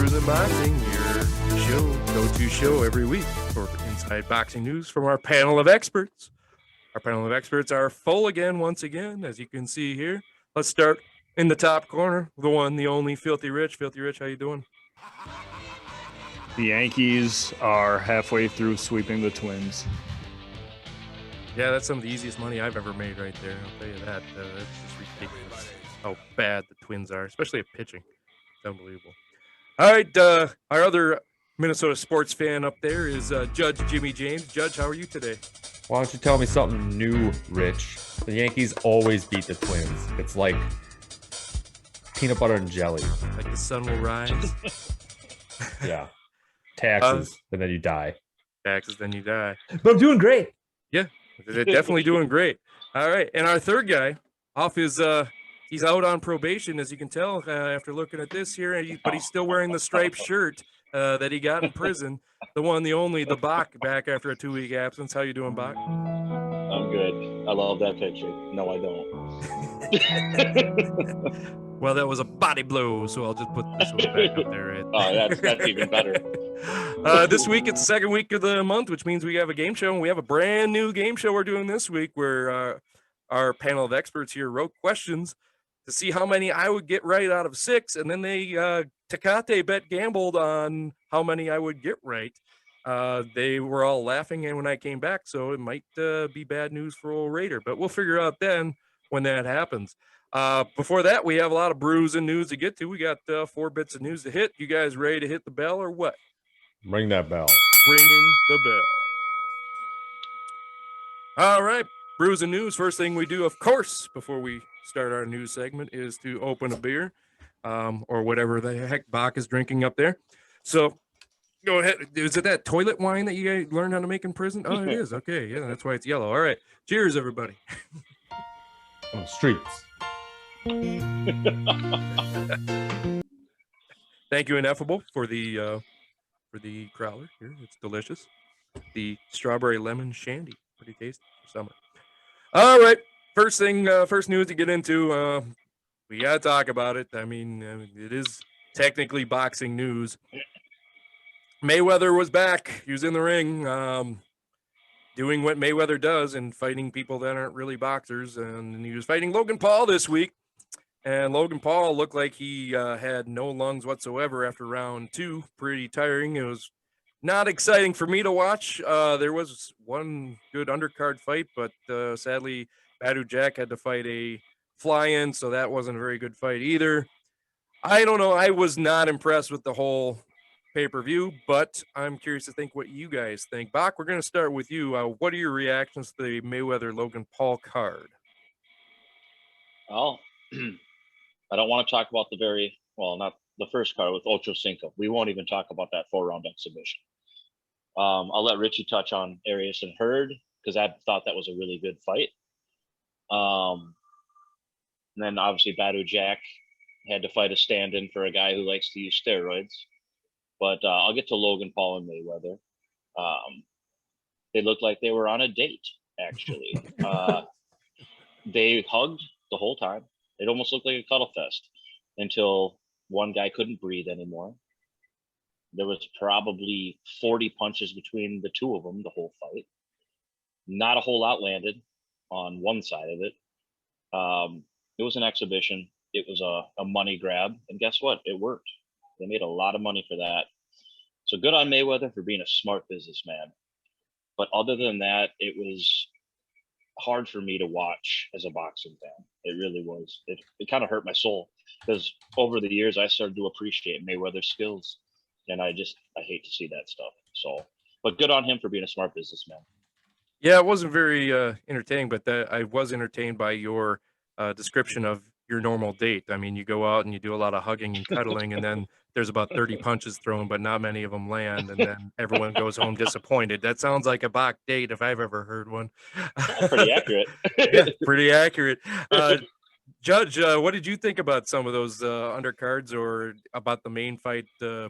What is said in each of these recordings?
Brews and Boxing, your go-to show every week for inside boxing news from our panel of experts. Our panel of experts are full again, once again, as you can see here. Let's start in the top corner, the one, the only, Filthy Rich. Filthy Rich, how you doing? The Yankees are halfway through sweeping the Twins. Yeah, that's some of the easiest money I've ever made right there. I'll tell you that. That's just ridiculous how bad the Twins are, especially at pitching. It's unbelievable. All right, our other Minnesota sports fan up there is Judge Jimmy James. Judge, how are you today? Why don't you tell me something new, Rich? The Yankees always beat the Twins. It's like peanut butter and jelly. Like the sun will rise. Yeah. Taxes, and then you die. Taxes, then you die. But I'm doing great. Yeah, they're definitely doing great. All right, and our third guy, off his, he's out on probation, as you can tell after looking at this here, but he's still wearing the striped shirt that he got in prison. The one, the only, the Bach, back after a 2-week absence. How you doing, Bach? I'm good. I love that picture. No, I don't. Well, that was a body blow, so I'll just put this one back up there. Right? Oh, that's even better. This week, it's the second week of the month, which means we have a game show, and we have a brand new game show we're doing this week where our panel of experts here wrote questions to see how many I would get right out of 6, and then they Tecate bet gambled on how many I would get right. They were all laughing and when I came back, so it might be bad news for old Raider, but we'll figure out then when that happens. Before that, we have a lot of brews and news to get to. We got 4 bits of news to hit. You guys ready to hit the bell or what? Ring that bell. Ringing the bell. All right, brews and news. First thing we do, of course, before we start our news segment is to open a beer or whatever the heck Bach is drinking up there. So go ahead. Is it that toilet wine that you guys learned how to make in prison? Oh, it is. Okay, yeah, that's why it's yellow. All right. Cheers, everybody. On the streets. Thank you, Ineffable, for the crowler here. It's delicious. The strawberry lemon shandy, pretty tasty for summer. All right, first news to get into. We gotta talk about it. I mean, it is technically boxing news. Mayweather was back. He was in the ring, doing what Mayweather does and fighting people that aren't really boxers. And he was fighting Logan Paul this week. And Logan Paul looked like he had no lungs whatsoever after round 2. Pretty tiring. It was not exciting for me to watch. There was one good undercard fight, but sadly, Badu Jack had to fight a fly-in, so that wasn't a very good fight either. I don't know. I was not impressed with the whole pay-per-view, but I'm curious to think what you guys think. Bach, we're going to start with you. What are your reactions to the Mayweather-Logan Paul card? Oh, I don't want to talk about not the first card with Ocho Cinco. We won't even talk about that 4-round exhibition. I'll let Richie touch on Arias and Hurd because I thought that was a really good fight. And then obviously Badu Jack had to fight a stand-in for a guy who likes to use steroids. But I'll get to Logan Paul and Mayweather. They looked like they were on a date, actually. They hugged the whole time. It almost looked like a cuddle fest until one guy couldn't breathe anymore. There was probably 40 punches between the two of them the whole fight. Not a whole lot landed on one side of it. It was an exhibition. It was a money grab. And guess what? It worked. They made a lot of money for that. So good on Mayweather for being a smart businessman. But other than that, it was hard for me to watch as a boxing fan. It really was. It kind of hurt my soul because over the years I started to appreciate Mayweather's skills, and I hate to see that stuff. So, but good on him for being a smart businessman. Yeah, it wasn't very entertaining, but I was entertained by your description of your normal date. I mean, you go out and you do a lot of hugging and cuddling, and then there's about 30 punches thrown, but not many of them land, and then everyone goes home disappointed. That sounds like a Bach date if I've ever heard one. Pretty accurate. Yeah, pretty accurate. Judge, what did you think about some of those undercards or about the main fight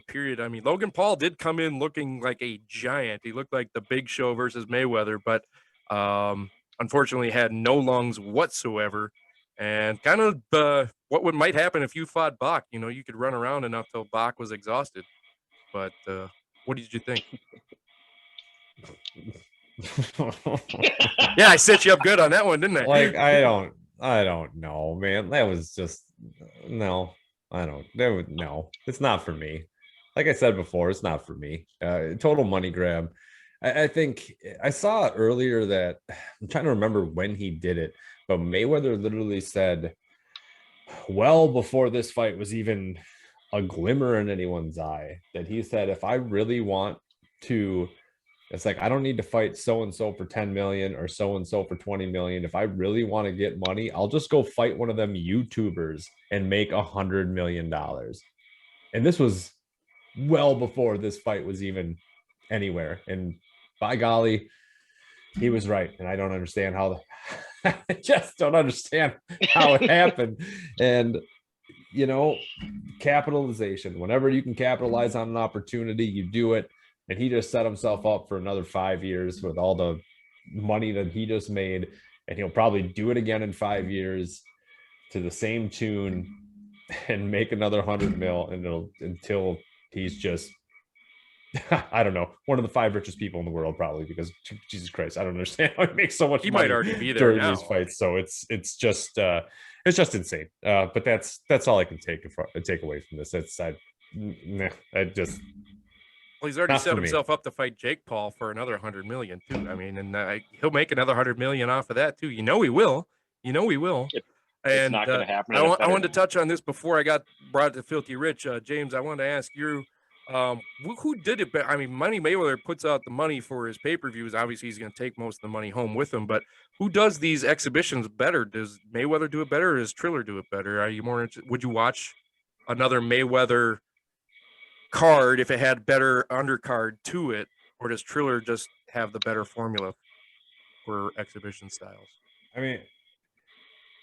period? I mean, Logan Paul did come in looking like a giant. He looked like the Big Show versus Mayweather, but unfortunately had no lungs whatsoever. And kind of what might happen if you fought Bach. You know, you could run around enough till Bach was exhausted. But what did you think? Yeah, I set you up good on that one, didn't I? Like, I don't know, man. That was just no. No. It's not for me. Like I said before, it's not for me. Total money grab. I think I saw earlier that I'm trying to remember when he did it, but Mayweather literally said, well before this fight was even a glimmer in anyone's eye, that he said, if I really want to, it's like, I don't need to fight so and so for 10 million or so and so for 20 million. If I really want to get money, I'll just go fight one of them YouTubers and make $100 million. And this was well before this fight was even anywhere. And by golly, he was right. And I don't understand how I just don't understand how it happened. And you know, capitalization. Whenever you can capitalize on an opportunity, you do it. And he just set himself up for another 5 years with all the money that he just made. And he'll probably do it again in 5 years to the same tune and make another 100 mil, and until he's just I don't know, one of the 5 richest people in the world, probably, because Jesus Christ, I don't understand how he makes so much He money might already be there during now. these fights. So it's just insane. But that's all I can take away from this. I just Well, he's already not set for me. himself up to fight Jake Paul for another 100 million too. I mean, and he'll make another 100 million off of that too. You know he will. It's not going to happen. I wanted to touch on this before I got brought to Filthy Rich. James, I wanted to ask you, who did it better? I mean, Money Mayweather puts out the money for his pay-per-views. Obviously, he's going to take most of the money home with him. But who does these exhibitions better? Does Mayweather do it better, or does Triller do it better? Are you more interested? Would you watch another Mayweather card if it had better undercard to it, or does Triller just have the better formula for exhibition styles? I mean,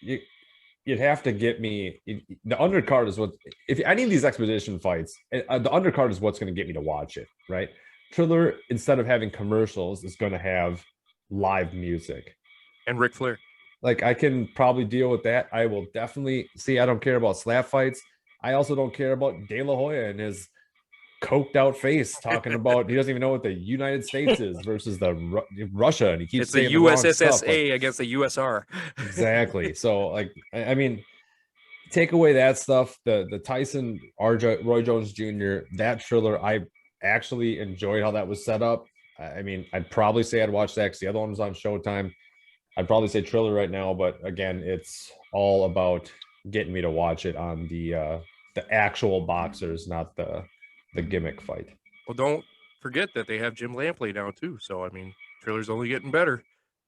you'd have to get me the undercard is what, if any of these expedition fights, the undercard is what's going to get me to watch it, right? Triller, instead of having commercials, is going to have live music and Ric Flair. Like, I can probably deal with that. I will definitely see. I don't care about slap fights. I also don't care about De La Hoya and his coked out face talking about he doesn't even know what the United States is versus the Russia, and he keeps it's the saying the wrong stuff. USSSA against the USR. Exactly. So, like, I mean, take away that stuff. The Tyson Roy Jones Jr., that Triller, I actually enjoyed how that was set up. I mean, I'd probably say I'd watch that because the other one was on Showtime. I'd probably say Triller right now, but again, it's all about getting me to watch it on the actual boxers, not the gimmick fight. Well, don't forget that they have Jim Lampley now too. So I mean, Triller's only getting better.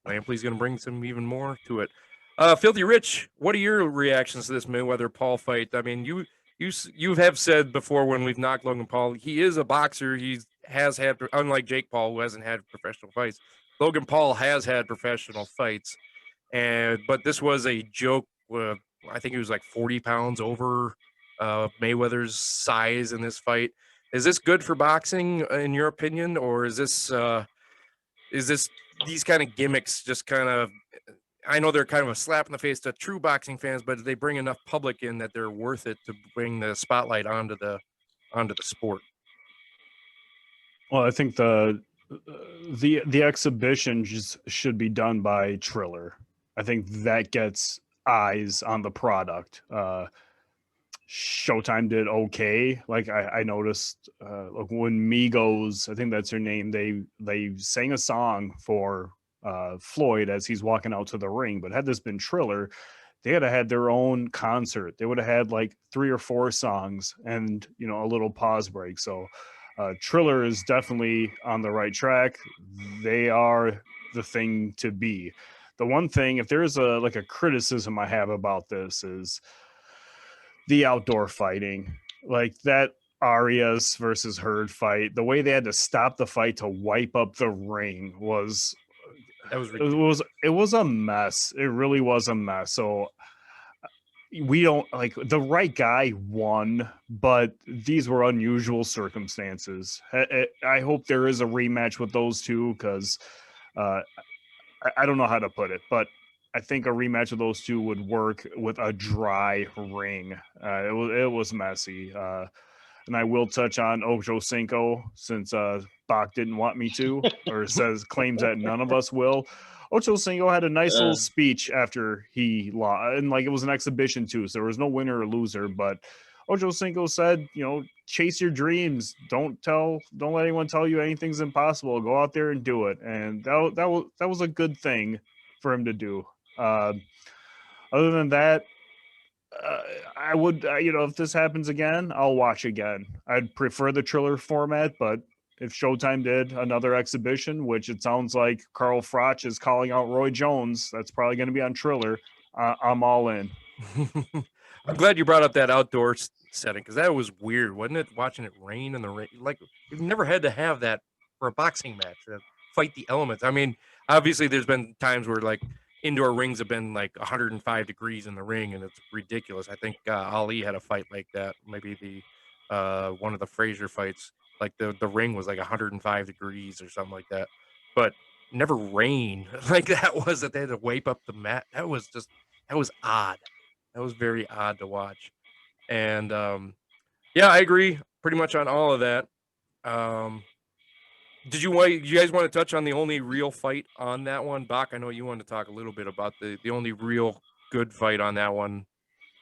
Lampley's going to bring some even more to it. Filthy Rich, what are your reactions to this Mayweather Paul fight? I mean, you have said before when we've knocked Logan Paul, he is a boxer. He has had, unlike Jake Paul, who hasn't had professional fights. Logan Paul has had professional fights, but this was a joke. I think he was like 40 pounds over Mayweather's size in this fight. Is this good for boxing, in your opinion, or is this these kind of gimmicks just kind of? I know they're kind of a slap in the face to true boxing fans, but they bring enough public in that they're worth it to bring the spotlight onto the sport. Well, I think the exhibition just should be done by Triller. I think that gets eyes on the product. Showtime did okay. Like, I noticed, like, when Migos, I think that's her name, they sang a song for Floyd as he's walking out to the ring. But had this been Triller, they had had their own concert. They would have had like 3 or 4 songs and, you know, a little pause break. So Triller is definitely on the right track. They are the thing to be. The one thing, if there's a criticism I have about this, is the outdoor fighting. Like that Arias versus Hurd fight, the way they had to stop the fight to wipe up the ring was ridiculous. It was a mess. It really was a mess. So we don't, like, the right guy won, but these were unusual circumstances. I hope there is a rematch with those two, because I don't know how to put it, but I think a rematch of those two would work with a dry ring. It was messy. And I will touch on Ocho Cinco since Bach didn't want me to, or claims that none of us will. Ocho Cinco had a nice little speech after he lost, and like it was an exhibition too, so there was no winner or loser. But Ocho Cinco said, chase your dreams. Don't let anyone tell you anything's impossible. Go out there and do it. And that was a good thing for him to do. Other than that, I would, if this happens again, I'll watch again. I'd prefer the Triller format, but if Showtime did another exhibition, which it sounds like Carl Froch is calling out Roy Jones, that's probably going to be on Triller. I'm all in. I'm glad you brought up that outdoor setting because that was weird, wasn't it? Watching it rain in the rain, like we've never had to have that for a boxing match. Fight the elements. I mean, obviously, there's been times where like indoor rings have been like 105 degrees in the ring, and it's ridiculous. I think Ali had a fight like that. Maybe the one of the Frazier fights, like the ring was like 105 degrees or something like that. But never rain like that was that they had to wipe up the mat. That was odd. That was very odd to watch. And yeah, I agree pretty much on all of that. Did you guys want to touch on the only real fight on that one? Bach, I know you wanted to talk a little bit about the only real good fight on that one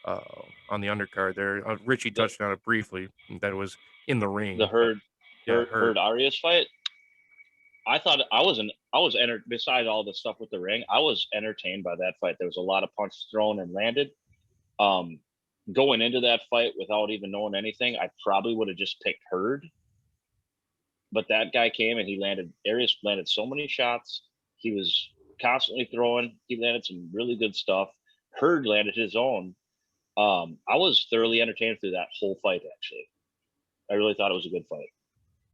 on the undercard there. Richie touched on it briefly. That was in the ring. The Hurd Arias fight. I thought I was besides all the stuff with the ring, I was entertained by that fight. There was a lot of punches thrown and landed. Going into that fight without even knowing anything, I probably would have just picked Hurd. But that guy came and Arias landed so many shots. He was constantly throwing. He landed some really good stuff. Hurd landed his own. I was thoroughly entertained through that whole fight, actually. I really thought it was a good fight.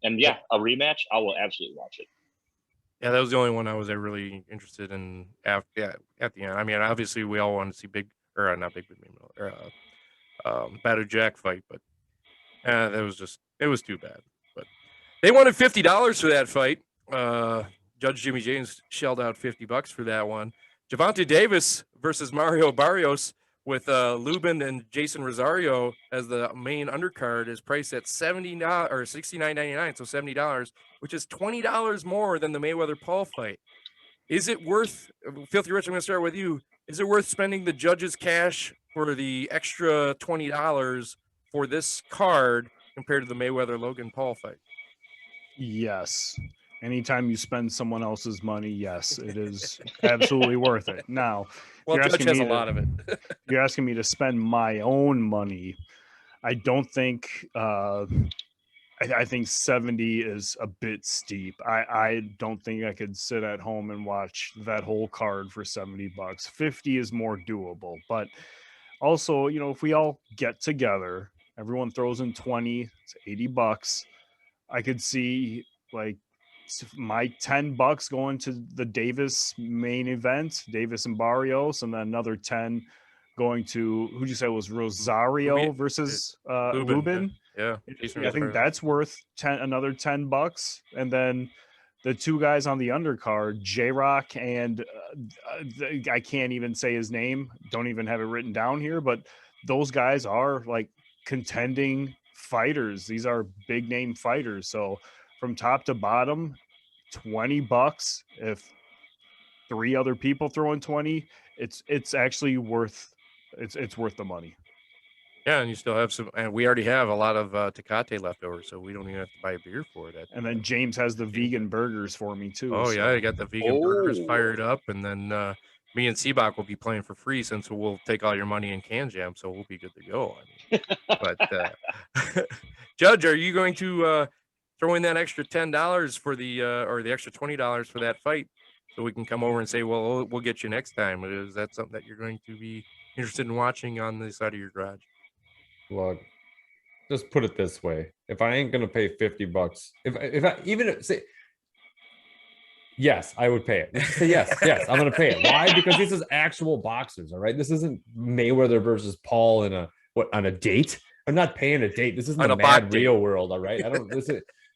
And yeah, a rematch, I will absolutely watch it. Yeah, that was the only one I was really interested in at the end. I mean, obviously we all want to see Battle Jack fight, but it was too bad. But they wanted $50 for that fight. Judge Jimmy James shelled out $50 for that one. Gervonta Davis versus Mario Barrios with Lubin and Jason Rosario as the main undercard is priced at $70 or $69.99, so $70, which is $20 more than the Mayweather Paul fight. Is it worth, Filthy Rich, I'm going to start with you. Is it worth spending the judge's cash for the extra $20 for this card compared to the Mayweather Logan Paul fight? Yes. Anytime you spend someone else's money, yes, it is absolutely worth it. Now, well, Judge has a lot of it. You're asking me to spend my own money. I don't think. I think 70 is a bit steep. I don't think I could sit at home and watch that whole card for $70. 50 is more doable. But also, if we all get together, everyone throws in 20, it's $80. I could see like my $10 going to the Davis main event, Davis and Barrios, and then another 10 going to who'd you say was Rosario versus Lubin? Yeah. I think that's worth another $10. And then the two guys on the undercard, J-Rock and I can't even say his name, don't even have it written down here, but those guys are like contending fighters. These are big name fighters. So from top to bottom, $20. If 3 other people throw in 20, it's actually worth it's worth the money. Yeah, and you still have some, and we already have a lot of Tecate left over, so we don't even have to buy a beer for it. And then James has the vegan burgers for me too. Oh yeah, I got the vegan burgers fired up, and then me and Seabach will be playing for free since we'll take all your money in Can Jam, so we'll be good to go. I mean, but Judge, are you going to throw in that extra $10 for the or the extra $20 for that fight, so we can come over and say, well, we'll get you next time? Is that something that you're going to be interested in watching on the side of your garage? Look, just put it this way: if I ain't gonna pay $50, if I even say yes, I would pay it. Say yes, I'm gonna pay it. Why? Because this is actual boxers, all right? This isn't Mayweather versus Paul on a date. I'm not paying a date. This isn't a mad real world, all right?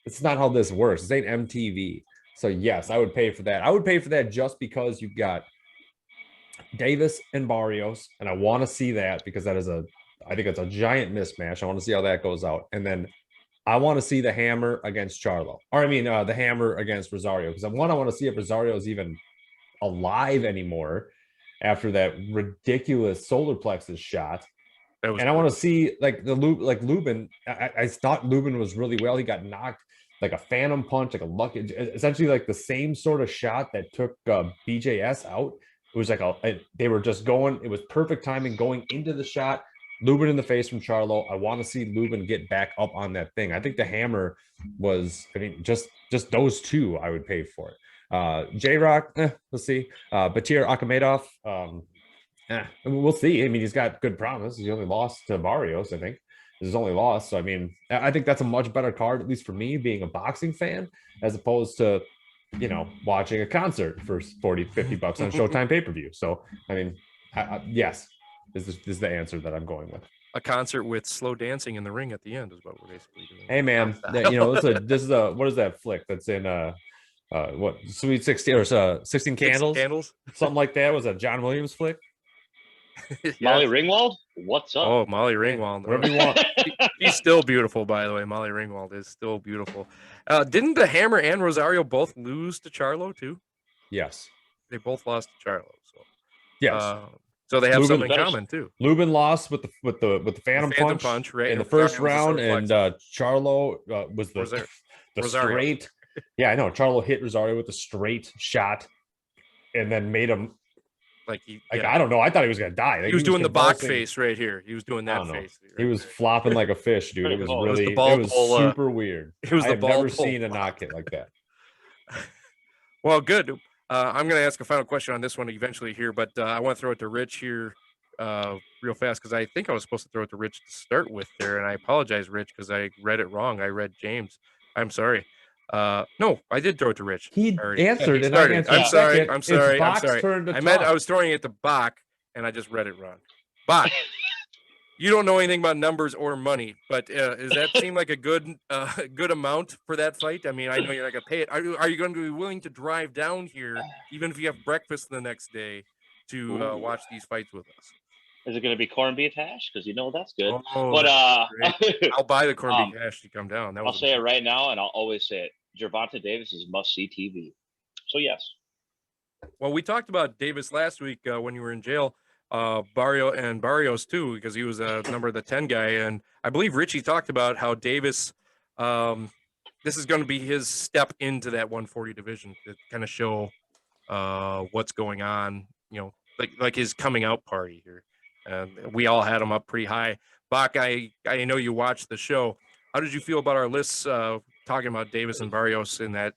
It's not how this works. This ain't MTV. So yes, I would pay for that. I would pay for that just because you got Davis and Barrios, and I want to see that because I think it's a giant mismatch. I want to see how that goes out, and then I want to see the hammer against Charlo, or I mean, the hammer against Rosario, because I want to see if Rosario is even alive anymore after that ridiculous solar plexus shot. And I want to see like Lubin. I thought Lubin was really well. He got knocked like a phantom punch, like a lucky, essentially like the same sort of shot that took BJS out. It was like they were just going. It was perfect timing going into the shot. Lubin in the face from Charlo. I want to see Lubin get back up on that thing. I think the hammer was. I mean, just those two, I would pay for it. J Rock, let's see. Batir Akhmedov, we'll see. I mean, he's got good promise. He only lost to Barrios, I think. This is only loss. So, I mean, I think that's a much better card, at least for me, being a boxing fan, as opposed to, watching a concert for 40, 50 bucks on Showtime pay-per-view. So, I mean, yes, this is the answer that I'm going with. A concert with slow dancing in the ring at the end is what we're basically doing. Hey, man, this is what is that flick that's in what, Sweet 16 or 16 Candles? Something like that. Was a John Williams flick? Yes. Molly Ringwald, what's up? Oh, Molly Ringwald. Whatever you want. She's still beautiful, by the way. Molly Ringwald is still beautiful. Didn't the Hammer and Rosario both lose to Charlo too? Yes. They both lost to Charlo. So yes. So they have Lubin, something in common too. Lubin lost with the Phantom Punch right in the first round, and Charlo was the straight. Yeah, I know. Charlo hit Rosario with a straight shot, and then made him. I don't know. I thought he was gonna die. He was doing the Bach face right here. He was doing that face. Right he was flopping like a fish, dude. It was really, it was super weird. It was I've never seen a knock hit like that. Well, good. I'm going to ask a final question on this one eventually here, but I want to throw it to Rich here real fast because I think I was supposed to throw it to Rich to start with there, and I apologize, Rich, because I read it wrong. I read James. I'm sorry. No, I did throw it to Rich. He answered, and I answered. I'm sorry. I was throwing it to Bach, and I just read it wrong. Bach, you don't know anything about numbers or money, but does that seem like a good amount for that fight? I mean, I know you're not going to pay it. Are you going to be willing to drive down here, even if you have breakfast the next day, to watch these fights with us? Is it going to be corned beef hash? Because that's good. Oh, but I'll buy the corned beef hash to come down. I'll say it right now, and I'll always say it. Gervonta Davis is must-see TV. So yes. Well, we talked about Davis last week when you were in jail. Barrios too, because he was a number the 10 guy, and I believe Richie talked about how Davis. This is going to be his step into that 140 division to kind of show what's going on. Like his coming out party here. We all had him up pretty high. Bach, I know you watched the show. How did you feel about our lists talking about Davis and Barrios and that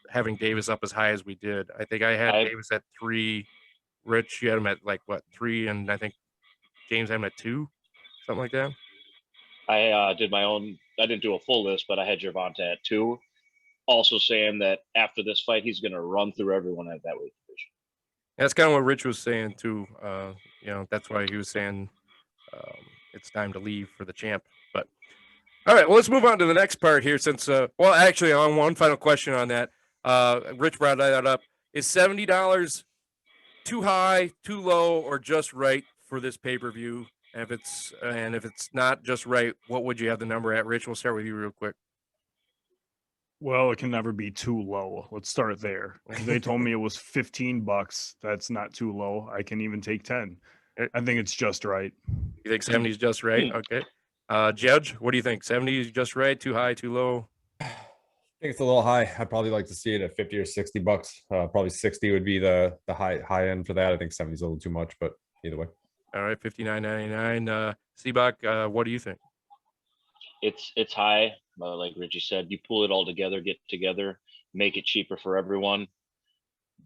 having Davis up as high as we did? I think I had Davis at 3. Rich, you had him at 3, and I think James had him at 2, something like that. I did my own. I didn't do a full list, but I had Gervonta at 2. Also saying that after this fight, he's going to run through everyone at that weight division. That's kind of what Rich was saying too. That's why he was saying it's time to leave for the champ. But all right, well, let's move on to the next part here. Since actually, on one final question on that, Rich brought that up. Is $70 too high, too low, or just right for this pay-per-view? And if it's not just right, what would you have the number at? Rich, we'll start with you real quick. Well, it can never be too low. Let's start there. They told me it was $15. That's not too low. I can even take 10. I think it's just right. You think 70 is just right? Okay. Judge, what do you think? 70 is just right? Too high? Too low? I think it's a little high. I'd probably like to see it at $50 or $60. Probably 60 would be the high end for that. I think 70 is a little too much, but either way. All right, $59.99. Seabach, what do you think? It's high. Like Richie said, you pull it all together, get together, make it cheaper for everyone,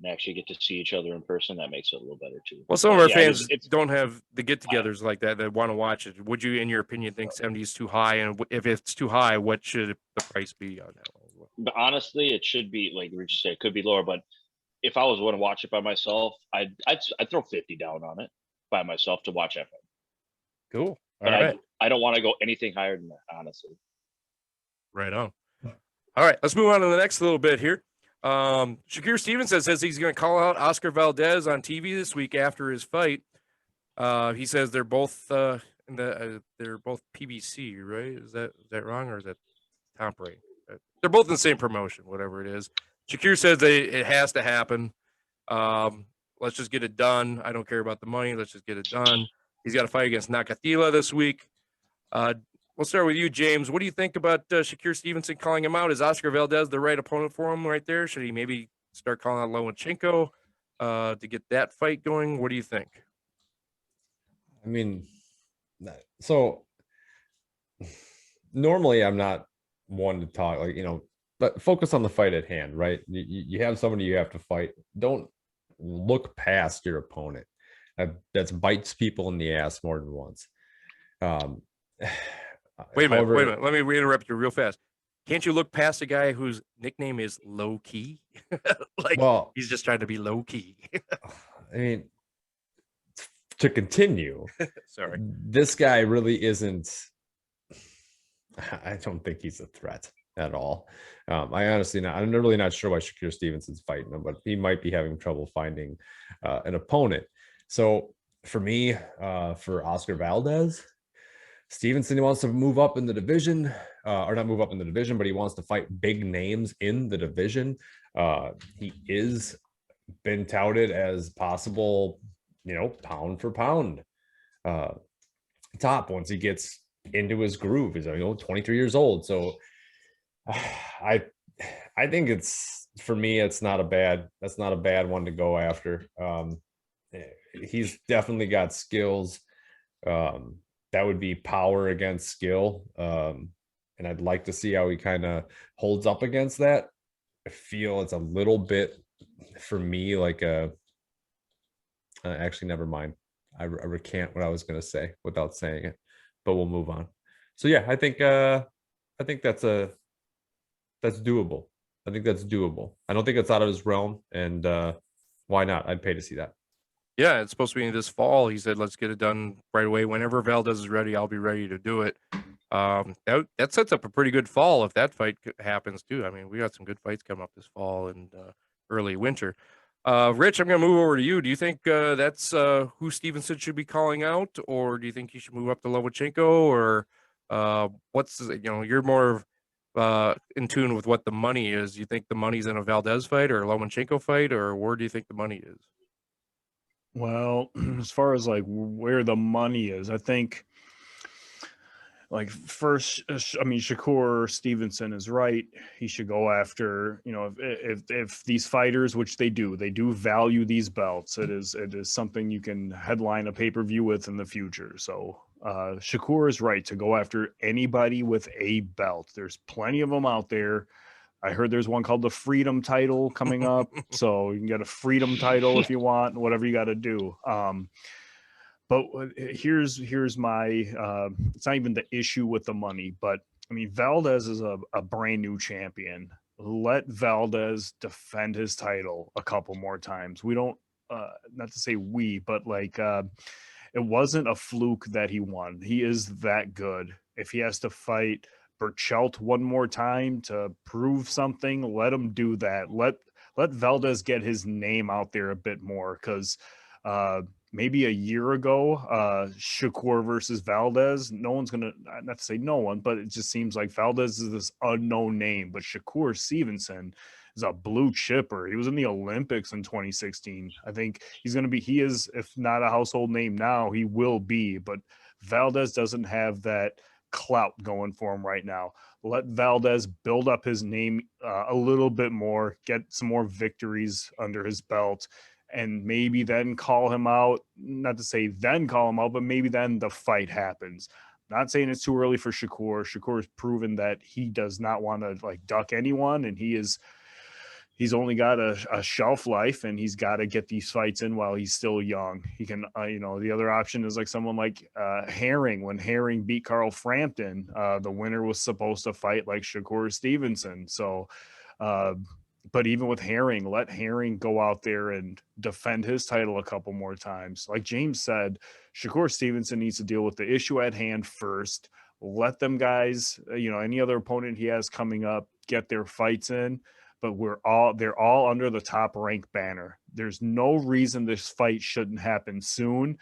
and actually get to see each other in person. That makes it a little better too. Well, some of our fans don't have the get-togethers like that want to watch it. Would you, in your opinion, think 70 is too high? And if it's too high, what should the price be on that one? But honestly, it should be, like Richie said, it could be lower. But if I was going to watch it by myself, I'd throw 50 down on it by myself to watch that fight. Cool. But right. I don't want to go anything higher than that, honestly. Right on. All right, let's move on to the next little bit here. Shakur Stevenson says he's going to call out Oscar Valdez on TV this week after his fight. He says they're both they're both PBC, right? Is that wrong, or is that Top Rank? They're both in the same promotion, whatever it is. Shakur says it has to happen. Let's just get it done. I don't care about the money. Let's just get it done. He's got a fight against Nakatila this week. We'll start with you, James. What do you think about Shakur Stevenson calling him out? Is Oscar Valdez the right opponent for him right there? Should he maybe start calling out Lomachenko to get that fight going? What do you think? I mean, so normally I'm not one to talk but focus on the fight at hand, right? You have somebody you have to fight. Don't look past your opponent. That bites people in the ass more than once. Wait a minute. Let me interrupt you real fast. Can't you look past a guy whose nickname is Low Key? He's just trying to be low key. I mean, to continue, sorry, this guy really isn't. I don't think he's a threat at all. I'm really not sure why Shakur Stevenson's fighting him, but he might be having trouble finding an opponent. So for me, for Oscar Valdez, Stevenson, he wants to move up in the division, or not move up in the division, but he wants to fight big names in the division. He is been touted as possible, pound for pound top once he gets into his groove. He's 23 years old, so I think for me that's not a bad one to go after. He's definitely got skills. That would be power against skill, and I'd like to see how he kind of holds up against that. I feel it's a little bit for me like actually never mind. I recant what I was going to say without saying it, but we'll move on. So yeah, I think that's doable. I think that's doable. I don't think it's out of his realm, and why not? I'd pay to see that. Yeah, it's supposed to be this fall. He said, let's get it done right away. Whenever Valdez is ready, I'll be ready to do it. That sets up a pretty good fall if that fight happens too. I mean, we got some good fights coming up this fall and early winter. Rich, I'm going to move over to you. Do you think that's who Stevenson should be calling out, or do you think he should move up to Lomachenko, or you're more in tune with what the money is? Do you think the money's in a Valdez fight or a Lomachenko fight, or where do you think the money is? Well, as far as where the money is, I think first, Shakur Stevenson is right. He should go after, if these fighters, which they do value these belts. It is something you can headline a pay-per-view with in the future. So Shakur is right to go after anybody with a belt. There's plenty of them out there. I heard there's one called the Freedom title coming up. So you can get a Freedom title if you want, whatever you got to do. But here's my, it's not even the issue with the money, but I mean, Valdez is a brand new champion. Let Valdez defend his title a couple more times. We don't, not to say but it wasn't a fluke that he won. He is that good. If he has to fight Burchelt one more time to prove something, let him do that. Let Valdez get his name out there a bit more, because maybe a year ago, Shakur versus Valdez, no one's gonna, not to say no one, but it just seems like Valdez is this unknown name, but Shakur Stevenson is a blue chipper. He was in the Olympics in 2016. I think he is, if not a household name now, he will be, but Valdez doesn't have that clout going for him right now. Let Valdez build up his name a little bit more, get some more victories under his belt, and maybe then call him out. Not to say then call him out, but maybe then the fight happens. Not saying it's too early for Shakur. Shakur has proven that he does not want to duck anyone, and he's only got a shelf life, and he's got to get these fights in while he's still young. He can, the other option is someone like Herring. When Herring beat Carl Frampton, the winner was supposed to fight like Shakur Stevenson. So, but even with Herring, let Herring go out there and defend his title a couple more times. Like James said, Shakur Stevenson needs to deal with the issue at hand first. Let them guys, any other opponent he has coming up, get their fights in. but they're all under the Top Rank banner. There's no reason this fight shouldn't happen soon.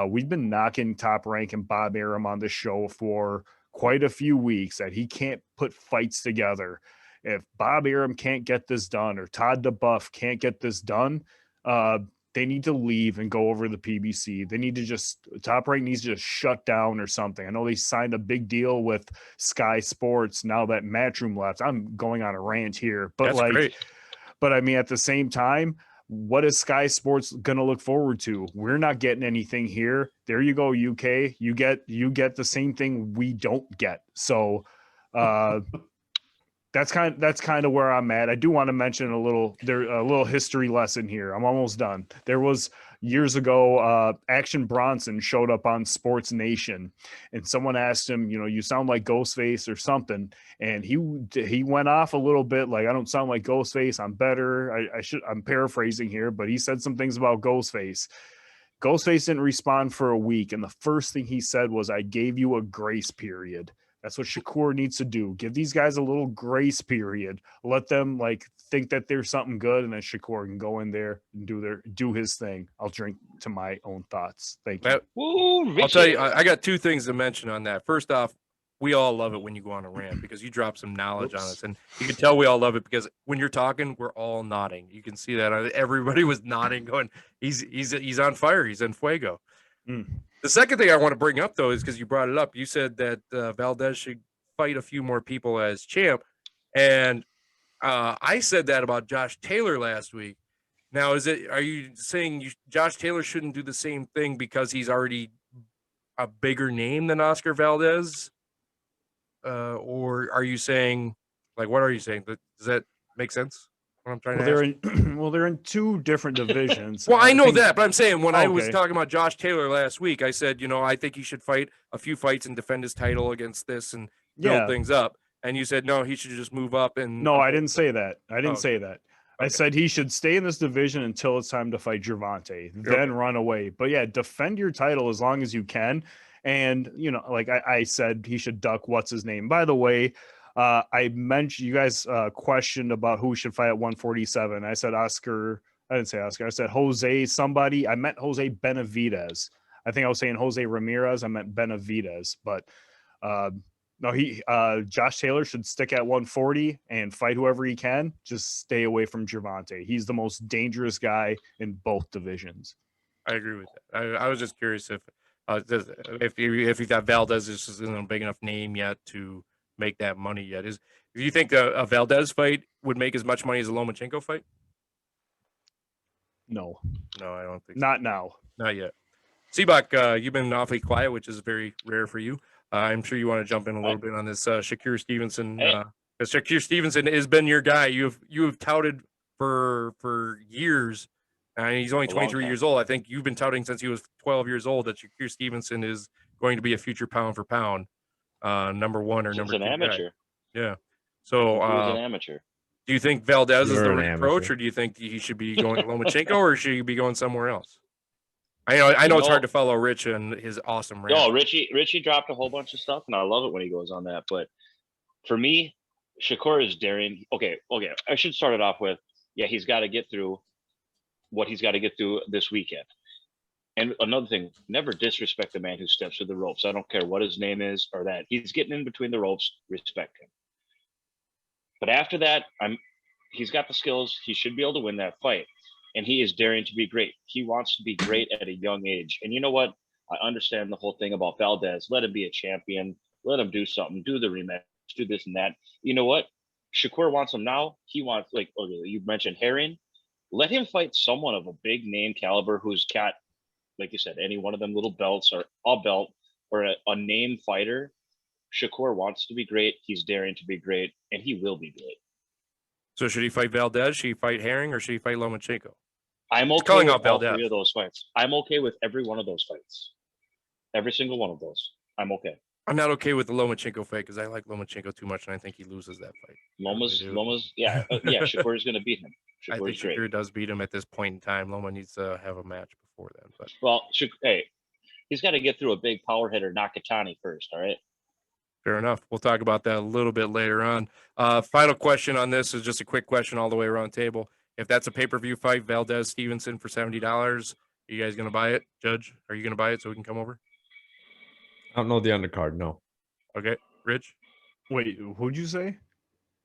We've been knocking Top Rank and Bob Arum on the show for quite a few weeks that he can't put fights together. If Bob Arum can't get this done, or Todd DeBuff can't get this done, they need to leave and go over the PBC. They need to Top Rank needs to just shut down or something. I know they signed a big deal with Sky Sports now that Matchroom left. I'm going on a rant here, but That's great. but I mean, at the same time, what is Sky Sports going to look forward to? We're not getting anything here. There you go, UK. You get the same thing we don't get. So, that's kind of where I'm at. I do want to mention a little history lesson here. I'm almost done. There was years ago, Action Bronson showed up on Sports Nation, and someone asked him, you sound like Ghostface or something, and he went off a little bit like, I don't sound like Ghostface. I'm better. I'm paraphrasing here, but he said some things about Ghostface. Ghostface didn't respond for a week, and the first thing he said was, "I gave you a grace period." That's what Shakur needs to do. Give these guys a little grace period. Let them think that there's something good, and then Shakur can go in there and do his thing. I'll drink to my own thoughts. Thank you. I'll tell you, I got two things to mention on that. First off, we all love it when you go on a rant because you drop some knowledge on us, and you can tell we all love it because when you're talking, we're all nodding. You can see that everybody was nodding, going, "He's on fire. He's en fuego." The second thing I want to bring up, though, is because you brought it up. You said that Valdez should fight a few more people as champ. And I said that about Josh Taylor last week. Now, are you saying Josh Taylor shouldn't do the same thing because he's already a bigger name than Oscar Valdez? Or are you saying, what are you saying? Does that make sense? What I'm trying to ask? They're in two different divisions. Well, I know that, but I'm saying when I was talking about Josh Taylor last week, I said, I think he should fight a few fights and defend his title against this and build things up. And you said, no, he should just move up. And no, I didn't say that. I didn't say that. Okay. I said he should stay in this division until it's time to fight Gervonta, then run away. But yeah, defend your title as long as you can. And, I said he should duck what's his name. By the way, I mentioned you guys questioned about who should fight at 147. I said Oscar. I didn't say Oscar. I said Jose somebody. I meant Jose Benavidez. I think I was saying Jose Ramirez. I meant Benavidez. But no, Josh Taylor should stick at 140 and fight whoever he can. Just stay away from Gervonta. He's the most dangerous guy in both divisions. I agree with that. I was just curious if you thought Valdez isn't a big enough name yet to make that money yet. Do you think a Valdez fight would make as much money as a Lomachenko fight? No, I don't think not now. Not yet. Seabach, you've been awfully quiet, which is very rare for you. I'm sure you want to jump in a little bit on this Shakur Stevenson. Because Shakur Stevenson has been your guy. You have touted for years. And he's only 23 years old. I think you've been touting since he was 12 years old that Shakur Stevenson is going to be a future pound for pound. Number one or number two. He's an amateur. Guy. Yeah. So he's an amateur. Do you think Valdez is the right approach, or do you think he should be going to Lomachenko, or should he be going somewhere else? I know it's hard to follow Rich and his awesome rant. No, Richie dropped a whole bunch of stuff, and I love it when he goes on that. But for me, Shakur is daring. Okay. I should start it off with, he's got to get through what he's got to get through this weekend. And another thing, never disrespect the man who steps through the ropes. I don't care what his name is or that. He's getting in between the ropes. Respect him. But after that, he's got the skills. He should be able to win that fight. And he is daring to be great. He wants to be great at a young age. And you know what? I understand the whole thing about Valdez. Let him be a champion. Let him do something. Do the rematch. Do this and that. You know what? Shakur wants him now. He wants, you mentioned Herring. Let him fight someone of a big name caliber who's got, like you said, any one of them little belts or a belt or a name fighter. Shakur wants to be great. He's daring to be great, and he will be great. So should he fight Valdez? Should he fight Herring, or should he fight Lomachenko? I'm okay with all three of those fights. I'm okay with every one of those fights. Every single one of those. I'm okay. I'm not okay with the Lomachenko fight because I like Lomachenko too much, and I think he loses that fight. Loma's, Shakur is going to beat him. I think Shakur does beat him at this point in time. Loma needs to have a match before then. But he's got to get through a big power hitter, Nakatani, first. All right. Fair enough. We'll talk about that a little bit later on. Final question on this is just a quick question all the way around the table. If that's a pay-per-view fight, Valdez Stevenson for $70, are you guys going to buy it? Judge, are you going to buy it so we can come over? I don't know the undercard. No. Okay. Rich? Wait, who'd you say?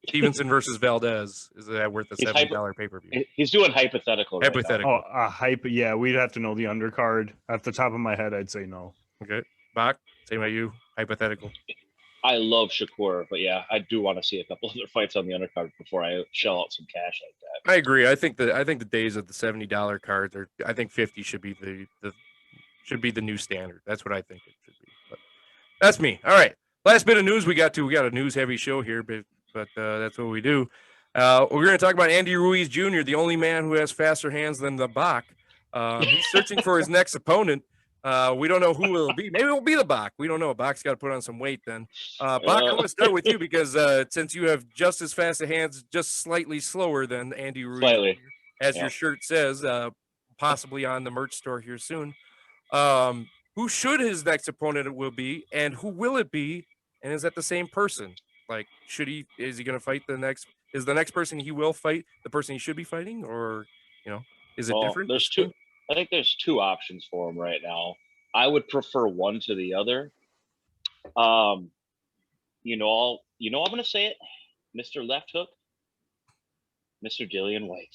Stevenson versus Valdez. Is that worth the He's $70 pay-per-view? He's doing hypothetical. Right now. Hypothetical. Oh, a hype. Yeah, we'd have to know the undercard. At the top of my head, I'd say no. Okay. Bach, same about you. Hypothetical. I love Shakur, but yeah, I do want to see a couple other fights on the undercard before I shell out some cash like that. I agree. I think the days of the $70 cards are. I think 50 should be the new standard. That's what I think it should be. But that's me. All right. Last bit of news we got a news heavy show here, but that's what we do. We're going to talk about Andy Ruiz Jr., the only man who has faster hands than the Bach. He's searching for his next opponent. We don't know who it'll be. Maybe it'll be the Bach. We don't know. Bach's got to put on some weight then. Bach, I'm going to start with you because since you have just as fast a hands, just slightly slower than Andy Ruiz, Slightly. as your shirt says, possibly on the merch store here soon. Who should his next opponent will be, and who will it be, and is that the same person? Like, is he going to fight is the next person he will fight the person he should be fighting, or, is it different? I think there's two options for him right now. I would prefer one to the other. I'm going to say it, Mr. Left Hook, Mr. Dillian White.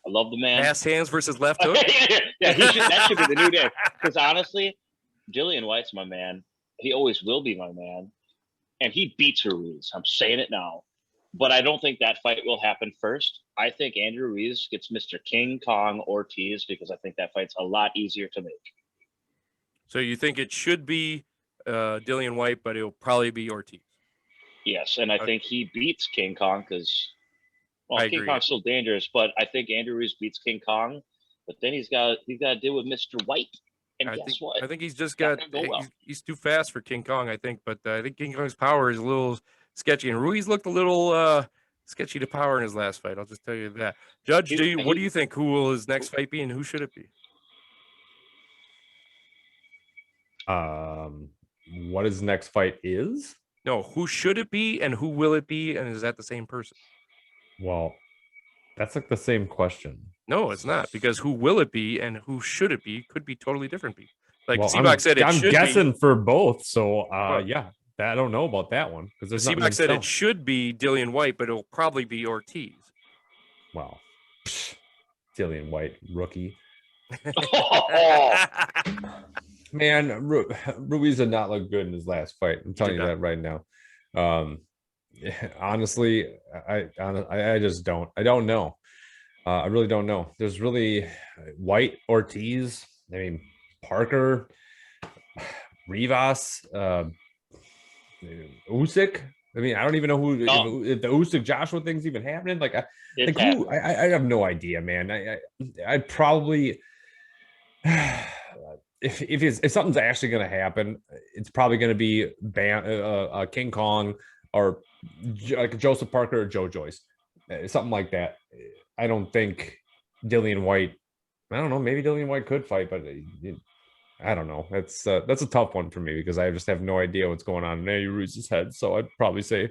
I love the man. Fast hands versus left hook. Yeah, that should be the new day. Because honestly, Dillian White's my man. He always will be my man, and he beats Ruiz. I'm saying it now. But I don't think that fight will happen first. I think Andrew Ruiz gets Mr. King Kong Ortiz because I think that fight's a lot easier to make. So you think it should be Dillian White, but it'll probably be Ortiz. Yes, and I think he beats King Kong because, King Kong's still dangerous, but I think Andrew Ruiz beats King Kong. But then he's got to deal with Mr. White. And what? I think he's just he's too fast for King Kong, I think. But I think King Kong's power is a little sketchy, and Ruiz looked a little sketchy to power in his last fight. I'll just tell you that. Judge, what do you think? Who will his next fight be, and who should it be? What his next fight is? No, who should it be, and who will it be, and is that the same person? Well, that's like the same question. No, it's not, because who will it be and who should it be could be totally different people. Like well, Seabach said, I'm guessing for both. So yeah, I don't know about that one because Seabach said it should be Dillian White, but it'll probably be Ortiz. Wow, Dillian White, rookie. Man, Ruiz did not look good in his last fight. I'm telling you that right now. Honestly, I just don't. I don't know. I really don't know. There's really White, Ortiz. I mean, Parker, Rivas, Usyk. I mean, I don't even know if the Usyk Joshua thing's even happening. Like, I have no idea, man. I'd probably. If something's actually going to happen, it's probably going to be King Kong or like Joseph Parker or Joe Joyce, something like that. I don't think Dillian White. I don't know. Maybe Dillian White could fight, but I don't know. That's a tough one for me because I just have no idea what's going on in Andy Ruiz's head. So I'd probably say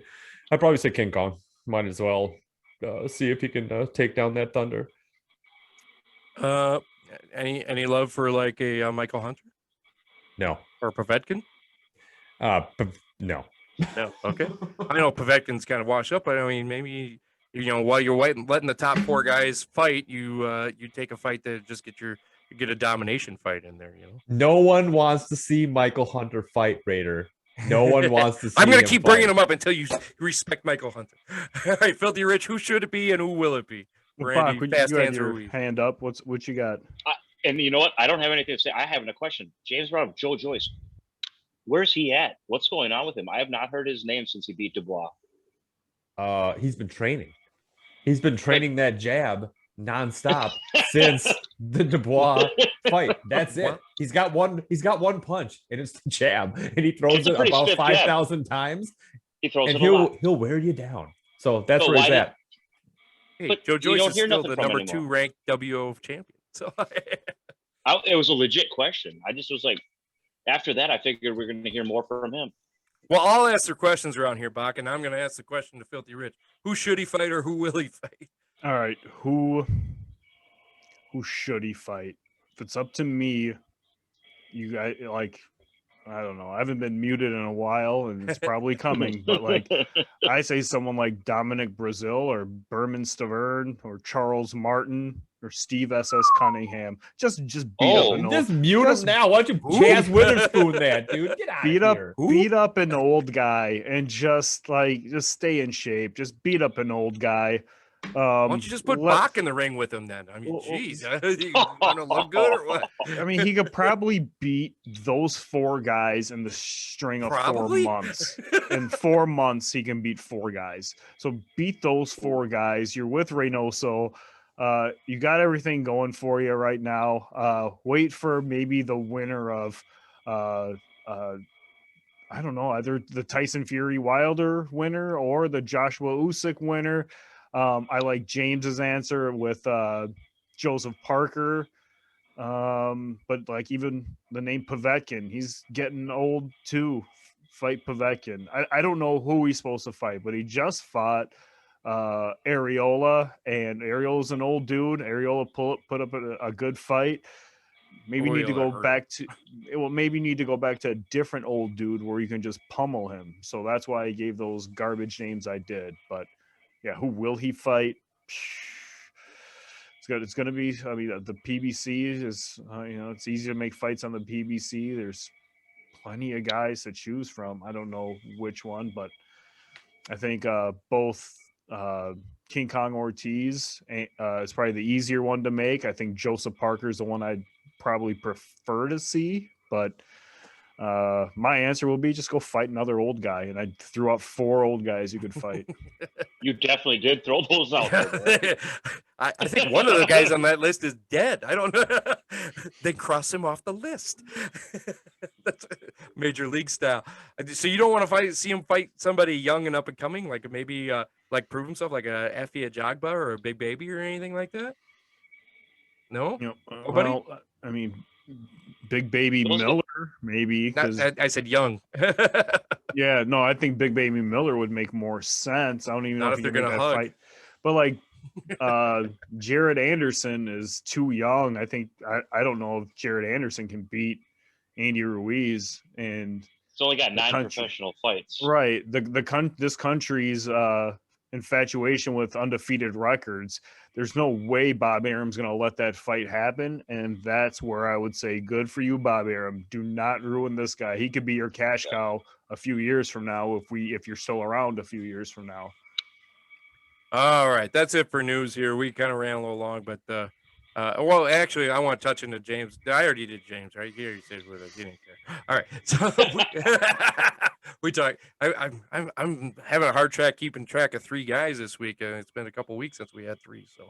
King Kong. Might as well see if he can take down that Thunder. Any love for like a Michael Hunter? No. Or Povetkin? No. No. Okay. I know Povetkin's kind of washed up, but I mean, maybe while you're letting the top four guys fight, you take a fight to just get a domination fight in there. No one wants to see Michael Hunter fight, Raider. No one wants to see. I'm going to keep bringing him up until you respect Michael Hunter. All right, Filthy Rich, who should it be and who will it be? Bach, you had your hand up. What you got? And you know what? I don't have anything to say. I have a question. James brought up Joe Joyce. Where's he at? What's going on with him? I have not heard his name since he beat Dubois. He's been training. He's been training that jab nonstop since the Dubois fight. That's it. He's got one punch, and it's the jab, and he throws it about 5,000 times. He throws it he'll wear you down. So that's where he's at. Hey, Joe Joyce is still the number 2 ranked WO champion. So it was a legit question. I just was like, after that, I figured we're going to hear more from him. Well, I'll ask their questions around here, Bach, and I'm going to ask the question to Filthy Rich. Who should he fight or who will he fight? All right, who should he fight? If it's up to me, you guys like, I don't know. I haven't been muted in a while, and it's probably coming. But like, I say someone like Dominic Brazil or Berman Stavern or Charles Martin or Steve S.S. Cunningham. Just beat up an old. Just mute just- him now. Why don't you Ooh. Chaz Witherspoon that, dude? Get out beat of up here. beat up an old guy and just stay in shape. Just beat up an old guy. Why don't you just put Bach in the ring with him then? I mean, Well, geez, you want to look good or what? I mean, he could probably beat those 4 guys in the string of Probably? 4 months. In 4 months, he can beat 4 guys. So beat those 4 guys. You're with Reynoso. You got everything going for you right now. Wait for maybe the winner of, I don't know, either the Tyson Fury Wilder winner or the Joshua Usyk winner. I like James's answer with Joseph Parker. But like even the name Povetkin, he's getting old too. Fight Povetkin. I don't know who he's supposed to fight, but he just fought Areola, and Areola's an old dude. Areola put up a good fight. Maybe need to go back to maybe need to go back to a different old dude where you can just pummel him. So that's why I gave those garbage names I did. But yeah, who will he fight? It's going to be. I mean, the PBC is. It's easy to make fights on the PBC. There's plenty of guys to choose from. I don't know which one, but I think both King Kong Ortiz is probably the easier one to make. I think Joseph Parker is the one I'd probably prefer to see, but my answer will be just go fight another old guy, and I threw out 4 old guys you could fight. You definitely did throw those out there. I think one of the guys on that list is dead. I don't know. Then cross him off the list. That's Major League style. So you don't want to see him fight somebody young and up and coming, like maybe like prove himself, like a Effie Ajagba or a Big Baby or anything like that? No? Well, I mean, Big Baby Miller, maybe. I said young. Yeah, no, I think Big Baby Miller would make more sense. I don't even know if they're going to hug. Fight. But like Jared Anderson is too young. I think I don't know if Jared Anderson can beat Andy Ruiz, and it's only got 9 professional fights. Right. This country's infatuation with undefeated records. There's no way Bob Arum's going to let that fight happen, and that's where I would say, good for you, Bob Arum. Do not ruin this guy. He could be your cash cow a few years from now if you're still around a few years from now. All right, that's it for news here. We kind of ran a little long, but well, actually, I want to touch into James. I already did James right here. He says with us. He didn't care. All right, so we talk. I'm having a hard track keeping track of 3 guys this week, and it's been a couple weeks since we had 3. So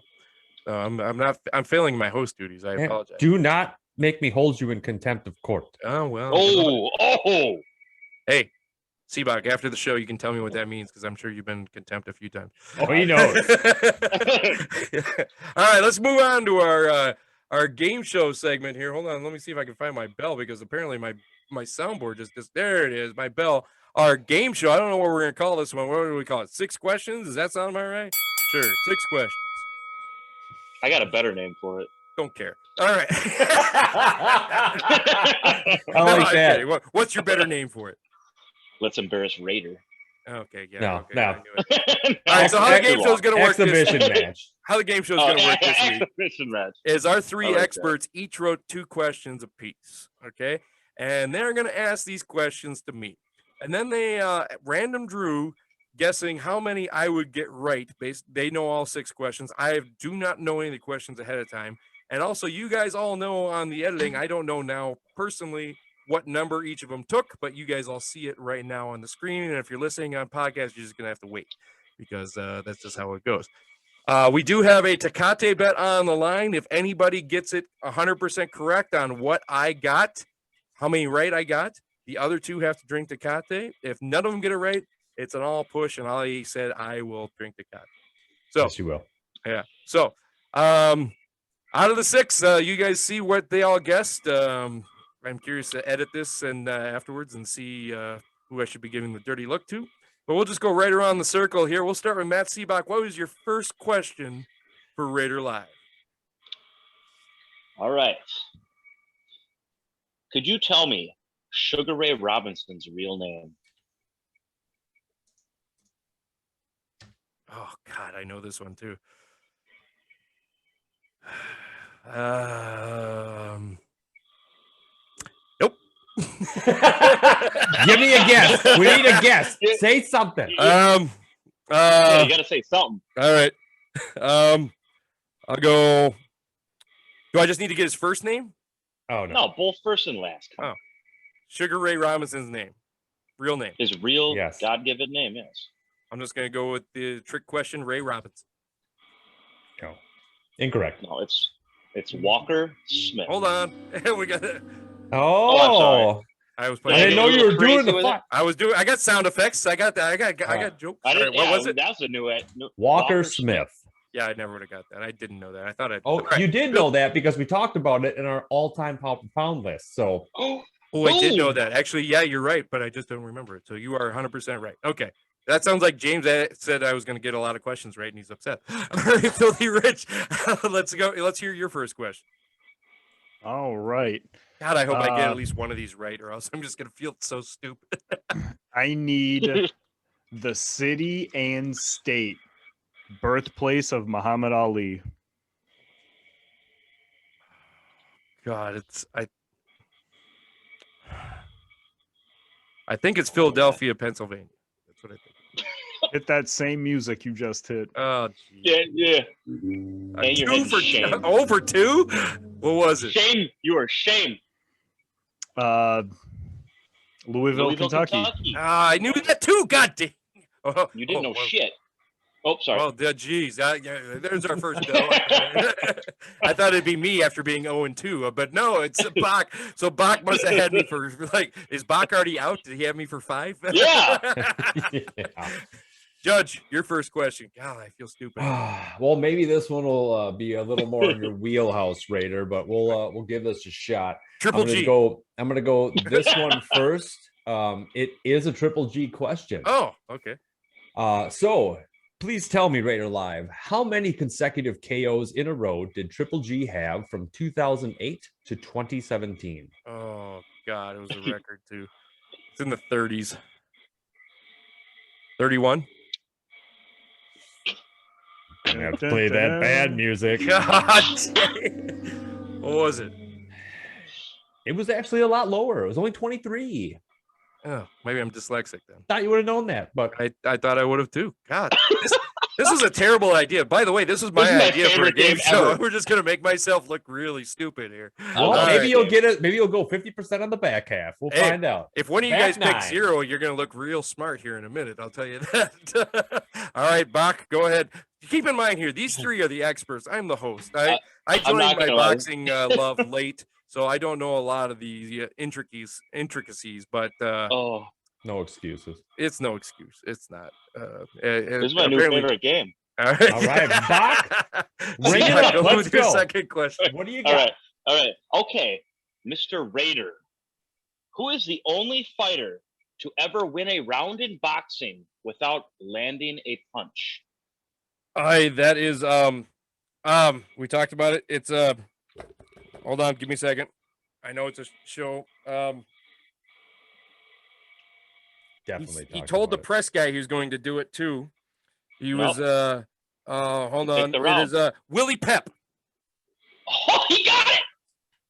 I'm failing my host duties. I apologize. Do not make me hold you in contempt of court. Oh well. Oh. Hey, Seabach, after the show, you can tell me what that means, because I'm sure you've been in contempt a few times. Oh, he knows. All right, let's move on to our game show segment here. Hold on, let me see if I can find my bell, because apparently my soundboard just there it is, my bell. Our game show. I don't know what we're gonna call this one. What do we call it? 6 questions? Does that sound about right? Sure, 6 questions. I got a better name for it. Don't care. All right. I like that. Okay. What's your better name for it? Let's embarrass Raider. Okay, yeah. No, okay, no. I knew it. All right, so how the game show is going to work Exhibition this match. How the game show is going to work this week Exhibition match. is our 3 I like experts each wrote 2 questions apiece, okay? And they're going to ask these questions to me. And then they random drew guessing how many I would get right. They know all 6 questions. I do not know any of the questions ahead of time. And also, you guys all know on the editing, I don't know now personally what number each of them took, but you guys all see it right now on the screen. And if you're listening on podcast, you're just going to have to wait, because that's just how it goes. We do have a Tecate bet on the line. If anybody gets it 100% correct on what I got, how many right I got, the other 2 have to drink Tecate. If none of them get it right, it's an all push, and Ali said I will drink Tecate. So, Yes, you will. yeah. So, out of the 6, you guys see what they all guessed. I'm curious to edit this and afterwards and see who I should be giving the dirty look to. But we'll just go right around the circle here. We'll start with Matt Seabach. What was your first question for Raider Live? All right. Could you tell me Sugar Ray Robinson's real name? Oh, God, I know this one too. Nope. Give me a guess. We need a guess. Say something. Yeah, you got to say something. All right. I'll go. Do I just need to get his first name? Oh no. No, both first and last. Come on. Sugar Ray Robinson's name. Real name. His real Yes. God-given name, yes. I'm just going to go with the trick question, Ray Robinson. No. Incorrect. No, it's Walker Smith. Hold on. We got it. Oh, I'm sorry. I was I playing. didn't know you were doing Crazy the with fuck. I was doing. I got sound effects. I got that. I got jokes. I didn't. All right, what was it? That's a new Walker Smith. Yeah, I never would have got that. I didn't know that. I thought I. Oh, you did know that because we talked about it in our all-time pound for pound list. So Oh, I did know Boom. that. Actually, yeah, you're right, but I just don't remember it. So you are 100% right. Okay. That sounds like James said I was going to get a lot of questions right, and he's upset. All right, Filthy Rich, let's go. Let's hear your first question. All right. God, I hope I get at least one of these right, or else I'm just going to feel so stupid. I need the city and state, birthplace of Muhammad Ali. God, I think it's Philadelphia, Pennsylvania. That's what I think. Hit that same music you just hit. Oh, geez. Yeah. And And you're hitting shame. over two? What was it? Shame. You are shame. Louisville, Kentucky. I knew that too. God damn. Oh, You didn't know well, shit. Oh, sorry. Oh, geez. Yeah, there's our first bill. I thought it'd be me after being 0-2, but no, it's Bach. So Bach must have had me for is Bach already out? Did he have me for 5? Yeah. yeah. Judge, your first question. God, I feel stupid. Well, maybe this one will be a little more in your wheelhouse, Raider, but we'll give this a shot. Triple G. I'm gonna go this one first. It is a triple G question. Oh, okay. So please tell me, Raider Live, how many consecutive KOs in a row did Triple G have from 2008 to 2017? Oh God, it was a record too. It's in the 30s. 31. I have to play that bad music. God dang. What was it? It was actually a lot lower. It was only 23. Oh, maybe I'm dyslexic then. Thought you would have known that, but I thought I would have too. God, this is a terrible idea. By the way, this was my This is my idea for a favorite game game show. ever. We're just gonna make myself look really stupid here. well, All maybe right. you'll get it. Maybe you'll go 50% on the back half. We'll Hey, find out. If one of you Back guys pick nine. 0, you're gonna look real smart here in a minute. I'll tell you that. All right, Bach, go ahead. Keep in mind here, these three are the experts. I'm the host. I I'm joined not my gonna lie. boxing love late, so I don't know a lot of the intricacies. But Oh, No excuses. it's no excuse. It's not. this is my new favorite game. All right, All right, Bach, Bring it up. Let's with your go. second question. What do you All got? right. Okay, Mr. Raider. Who is the only fighter to ever win a round in boxing without landing a punch? That is we talked about it. It's hold on, give me a second. I know it's a show. Definitely. He talked told the about it. press guy he was going to do it too. He No. was hold Take on. the It round. is Willie Pep. Oh, he got it!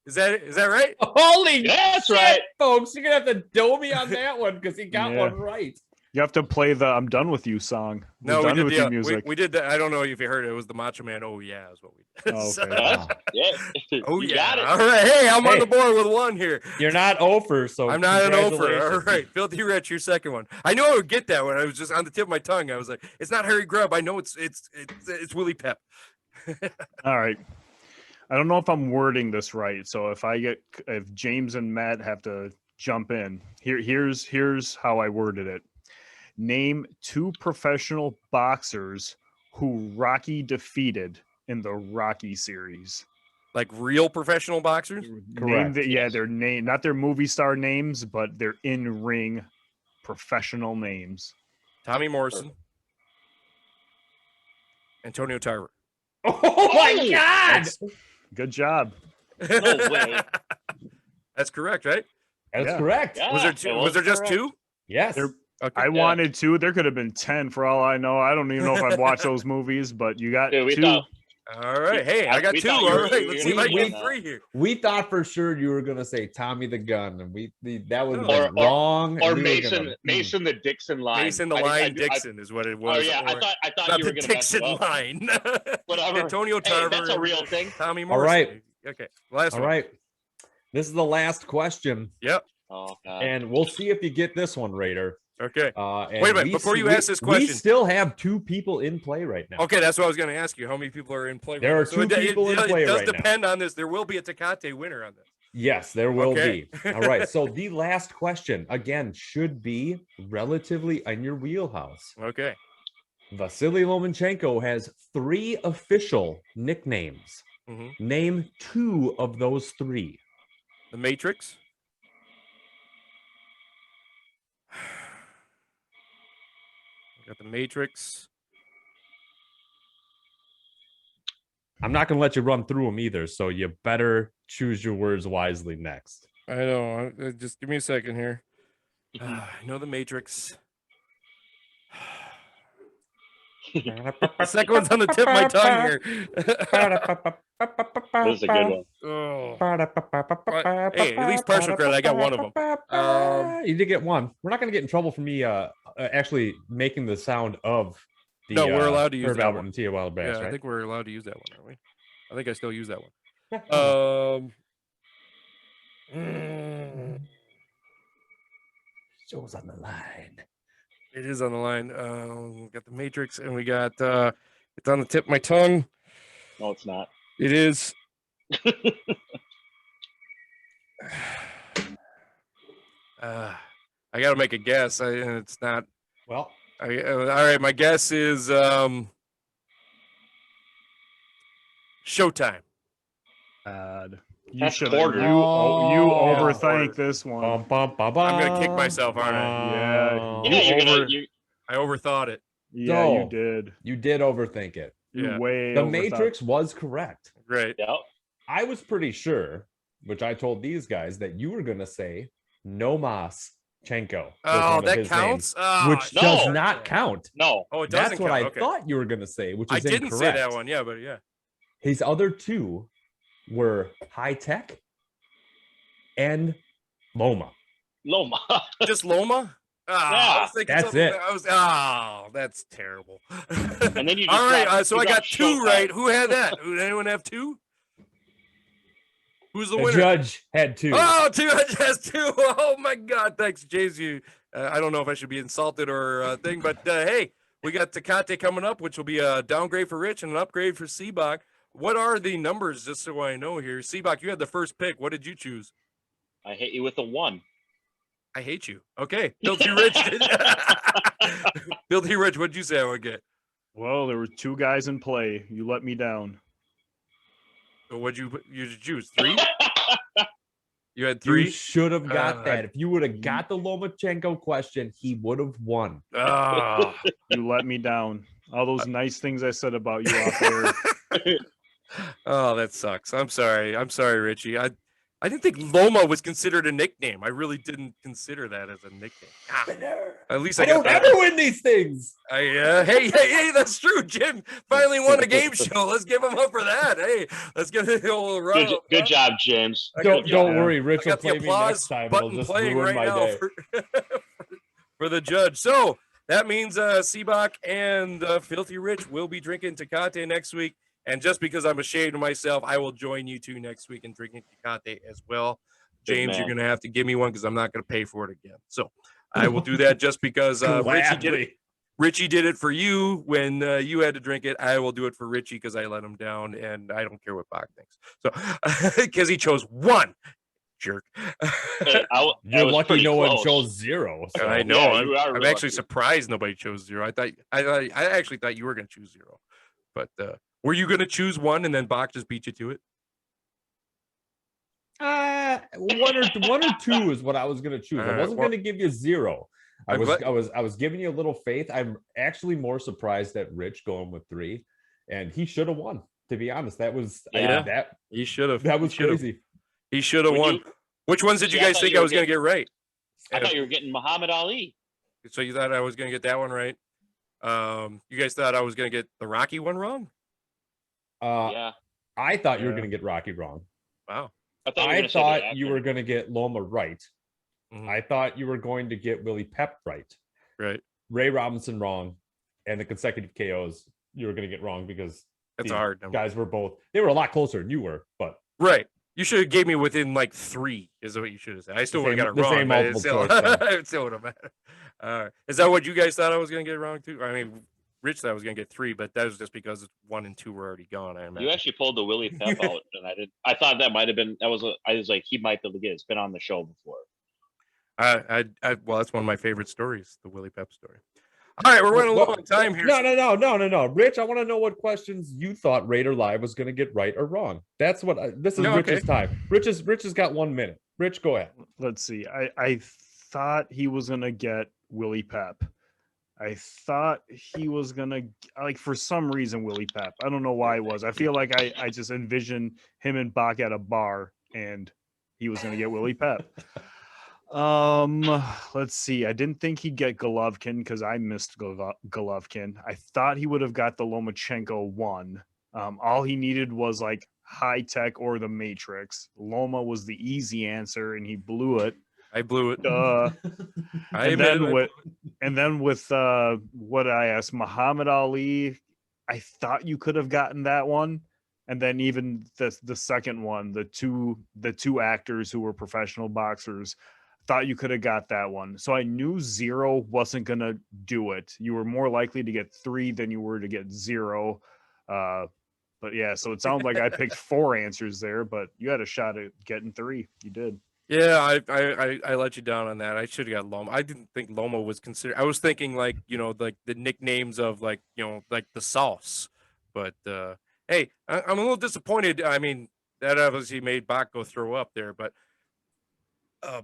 Is that right? Holy That's shit, right. folks! You're gonna have to dough me on that one because he got Yeah. one right. You have to play the "I'm done with you" song. The No, we "Done did with the you" music. we did that. I don't know if you heard it. It was the Macho Man. Oh yeah, is what we did. Oh, So- okay. Wow. Yeah. oh You yeah. got it. All right. Hey, I'm on Hey. the board with one here. You're not over, so I'm not an offer. All congratulations. right, Filthy Rich, your second one. I knew I would get that one. I was just on the tip of my tongue. I was like, it's not Harry Grubb. I know it's Willie Pep. All right. I don't know if I'm wording this right, so if James and Matt have to jump in, here's how I worded it. Name 2 professional boxers who Rocky defeated in the Rocky series. Like real professional boxers? Name Correct, yeah, yes. their name, not their movie star names, but their in-ring professional names. Tommy Morrison. Antonio Tarver. Oh my Oh! God! Good job. No way. That's correct, right? That's Yeah. correct. Yeah, Was there it two? Was there just correct. two? Yes. There- Okay. I wanted to. There could have been 10 for all I know. I don't even know if I've watched those movies, but you got Dude, we two. thought All right. Hey, I got we two. thought you All were- right. you were Let's see if I gonna can be get on three here. We thought for sure you were gonna say Tommy the Gun, and that was No. wrong. or and we were Mason gonna- Mason the Dixon line. Mason the I- Line I- Dixon is what it was. Oh yeah, or I thought not you the were gonna Dixon mess it up. line. Whatever. Antonio Hey, Tarver. that's a and real thing. Tommy All Morrison. right. Okay. Last All one. right. This is the last question, Yep. Oh god. and we'll see if you get this one, Raider. Okay. And Wait a minute, we before s- you we- ask this question- we still have two people in play right now. Okay, that's what I was going to ask you. How many people are in play? There right are now? So two people in play It does right now. depend on this. There will be a Tecate winner on this. Yes, there will Okay. be. All right. So the last question again should be relatively in your wheelhouse. Okay. Vasily Lomachenko has 3 official nicknames. Mhm. Name 2 of those 3. The Matrix. Got the Matrix. I'm not going to let you run through them either, so you better choose your words wisely next. I know. Just give me a second here. I know the Matrix. The second one's on the tip of my tongue here. This is a good one. Oh. Hey, at least partial credit. I got one of them. You did get one. We're not going to get in trouble for me actually making the sound of the No, we're allowed to use Herb that Albert one. and Tia Wild Bass, Yeah, I right? think we're allowed to use that one, aren't we? I think I still use that one. Show's on the line. It is on the line. We got the Matrix, and we got it's on the tip of my tongue. No, it's not. It is. I got to make a guess. And it's not. Well, All right, my guess is You Showtime. That's should quarter. you Oh, overthink this one. I'm gonna kick myself, aren't I? Yeah, Yeah, I overthought it. Yeah, No. you did. you did overthink it. You Yeah. way The overthought. Matrix was correct. Great. Yep. I was pretty sure, which I told these guys, that you were going to say Nomas Chenko. Oh, that counts. Oh, Which No. does not count. No. Oh, it doesn't That's what count. I Okay. thought you were going to say, which I is didn't incorrect. say that one. Yeah, but yeah. His other 2 were High Tech and Loma. Loma. Just Loma. I was thinking That's something- it. I was. That's terrible. And then you just All right. dropped- So you I got dropped 2 Showtime. right. Who had that? Did anyone have 2? Who's the The winner? judge had 2. Oh, Judge has 2. Oh my God! Thanks, James. You. I don't know if I should be insulted or thing, but hey, we got Tecate coming up, which will be a downgrade for Rich and an upgrade for Seabach. What are the numbers, just so I know here? Seabach, you had the first pick. What did you choose? I hit you with a 1. I hate you. Okay, Filthy Rich. Filthy Rich, what'd you say I would get? Well, there were 2 guys in play. You let me down. So what'd you choose? 3? You had You 3. should have got Uh, that. If you would have got the Lomachenko question, he would have won. Oh. You let me down. All those nice things I said about you out there. Oh, that sucks. I'm sorry. I'm sorry, Richie. I didn't think Loma was considered a nickname. I really didn't consider that as a nickname. At least I, I got don't that. ever win these things. Hey, that's true. Jim finally won a game show. Let's give him up for that. Hey, let's give it a little run. Good job, James. Don't yeah. worry, Rich I will got the play me next applause time. It'll button just playing ruin right my now day. for the judge. So that means Seabach and Filthy Rich will be drinking Tecate next week. And just because I'm ashamed of myself, I will join you 2 next week in drinking Tecate as well. Good James, you're man. going to have to give me one because I'm not going to pay for it again. So I will do that just because Richie did it. Gladly. Richie did it for you when you had to drink it. I will do it for Richie because I let him down, and I don't care what Bach thinks. So because he chose 1, jerk. Hey, I You're was lucky pretty no one close. chose 0. So. I know. Yeah, you are I'm real actually lucky. surprised nobody chose 0. I actually thought you were going to choose 0, but were you going to choose 1 and then Bach just beat you to it? One or two is what I was gonna choose. I wasn't well, gonna give you 0. I I'm was glad- I was giving you a little faith. I'm actually more surprised at Rich going with 3, and he should have won. To be honest, that was Yeah. he should have. that was crazy. He should have When won. you- Which ones did you See, I guys thought think you I were was going to get right? I thought you were getting Muhammad Ali. So you thought I was going to get that one right? You guys thought I was going to get the Rocky one wrong? Yeah. I thought you were Yeah. gonna get Rocky wrong. Wow. I thought you were I gonna say the thought you actor. were gonna get Loma right. Mhm. I thought you were going to get Willie Pep right. Right. Ray Robinson wrong, and the consecutive KOs you were going to get wrong because That's these a hard number. guys were they were a lot closer than you were, but Right. You should have gave me within like 3 is what you should have said. I still would have got it the wrong. same but multiple it still, choice, though. it still would have mattered. Is that what you guys thought I was going to get wrong too? I mean, Rich thought I was going to get 3, but that was just because 1 and 2 were already gone. I imagine. You actually pulled the Willie Pep out, and I didn't. I thought that might have been. I was like, he might be able to get it. It's been on the show before. Well, that's one of my favorite stories, the Willie Pep story. All right, we're running low on time here. No. Rich, I want to know what questions you thought RaiterLive was going to get right or wrong. That's what this is. No, Rich's okay. time. Rich has got 1 minute. Rich, go ahead. Let's see. I thought he was gonna get Willie Pep. I thought he was gonna like for some reason Willie Pep. I don't know why it was. I feel like I just envisioned him and Bach at a bar and he was gonna get Willie Pep. Let's see. I didn't think he'd get Golovkin because I missed Golovkin. I thought he would have got the Lomachenko one. All he needed was like High Tech or the Matrix. Loma was the easy answer, and he blew it. I blew it. Uh, I and admit then it. with what I asked, Muhammad Ali, I thought you could have gotten that one. And then even the second one, the two actors who were professional boxers, thought you could have got that one. So I knew 0 wasn't gonna do it. You were more likely to get 3 than you were to get 0. But yeah, so it sounds like I picked 4 answers there, but you had a shot at getting 3. You did. Yeah, I let you down on that. I should have got Loma. I didn't think Loma was considered. I was thinking like like the nicknames of like like the sauce. But hey, I'm a little disappointed. I mean, that obviously made Bach go throw up there, but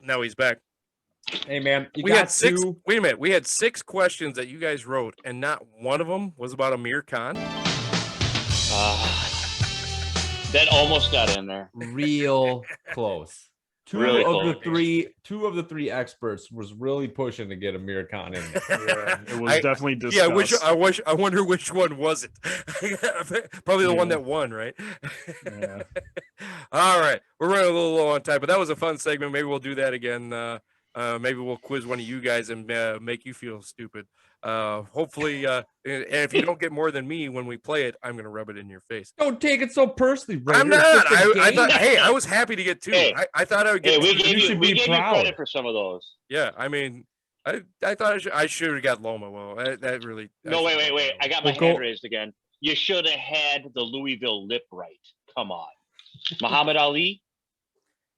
now he's back. Hey man, We had 6. Wait a minute. We had 6 questions that you guys wrote, and not one of them was about Amir Khan. That almost got in there. real close. Two Really of the three experts was really pushing to get Amir Khan in there. Yeah, it was definitely discussed. Yeah, I wonder which one was it. Probably the one Yeah. that won, right? Yeah. All right, we're running a little low on time, but that was a fun segment. Maybe we'll do that again. Maybe we'll quiz one of you guys and make you feel stupid. Hopefully, and if you don't get more than me when we play it, I'm gonna rub it in your face. Don't take it so personally, Raider. I'm It's not. just a I game. thought. Hey, I was happy to get 2. Hey. I thought I would Hey, get. we 2. gave you should be credit proud. for some of those. Yeah, I mean, I thought I should have got Loma. Well, that really. No, wait. I got my Well, go- hand raised again. You should have had the Louisville lip right. Come on. Muhammad Ali?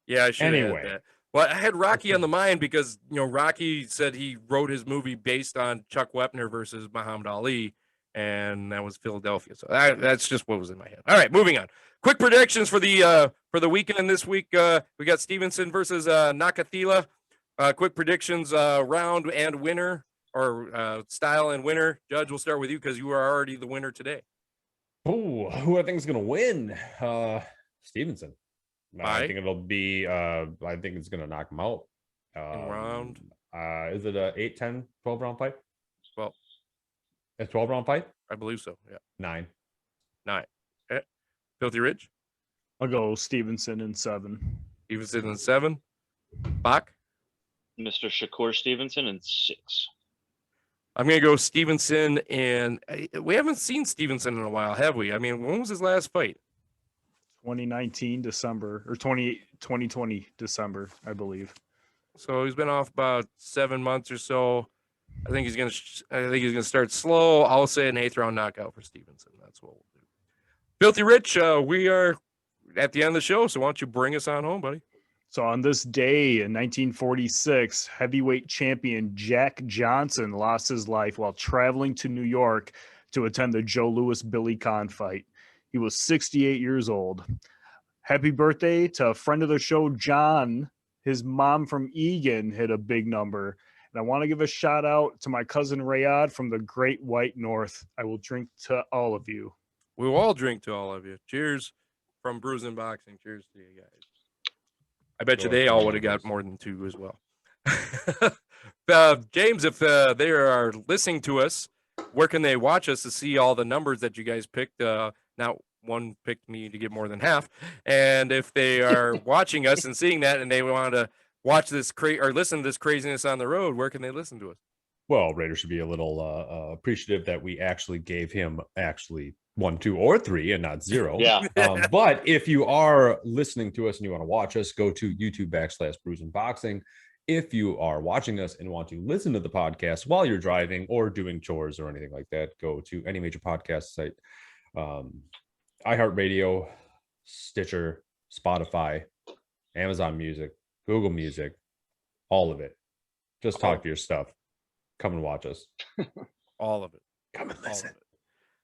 Yeah, I should have Anyway. had that. Well, I had Rocky on the mind because Rocky said he wrote his movie based on Chuck Wepner versus Muhammad Ali, and that was Philadelphia. So that's just what was in my head. All right, moving on. Quick predictions for the weekend this week. We got Stevenson versus Nakathila. Quick predictions, round and winner, or style and winner. Judge, we'll start with you because you are already the winner today. Ooh, who I think is going to win? Stevenson. Why? I think it'll be. I think it's going to knock him out. round? Is it a 8, 10, 12 round fight? 12. A 12 round fight? I believe so. Yeah, 9. 9. Okay. Filthy Rich. I'll go Stevenson in 7. Stevenson in 7. Bach. Mr. Shakur Stevenson in 6. I'm going to go Stevenson, and we haven't seen Stevenson in a while, have we? I mean, when was his last fight? 2019 December or 2020 December, I believe. So he's been off about 7 months or so. I think he's gonna start slow. I'll say an 8th round knockout for Stevenson. That's what we'll do. Filthy Rich, we are at the end of the show, so why don't you bring us on home, buddy? So on this day in 1946, heavyweight champion Jack Johnson lost his life while traveling to New York to attend the Joe Louis Billy Conn fight. He was 68 years old. Happy birthday to a friend of the show, John. His mom from Egan hit a big number. And I want to give a shout out to my cousin Rayad from the Great White North. I will drink to all of you. We will all drink to all of you. Cheers from Brews and Boxing. Cheers to you guys. I bet you they all would have got more than 2 as well. James, if they are listening to us, where can they watch us to see all the numbers that you guys picked? Now, one picked me to get more than half. And if they are watching us and seeing that and they want to watch this or listen to this craziness on the road, where can they listen to us? Well, Raider should be a little appreciative that we actually gave him 1, 2, or 3 and not 0. Yeah. But if you are listening to us and you want to watch us, go to YouTube.com/Brews and Boxing. If you are watching us and want to listen to the podcast while you're driving or doing chores or anything like that, go to any major podcast site, iHeartRadio, Stitcher, Spotify, Amazon Music, Google Music, all of it. Just talk to your stuff. Come and watch us. All of it. Come and listen.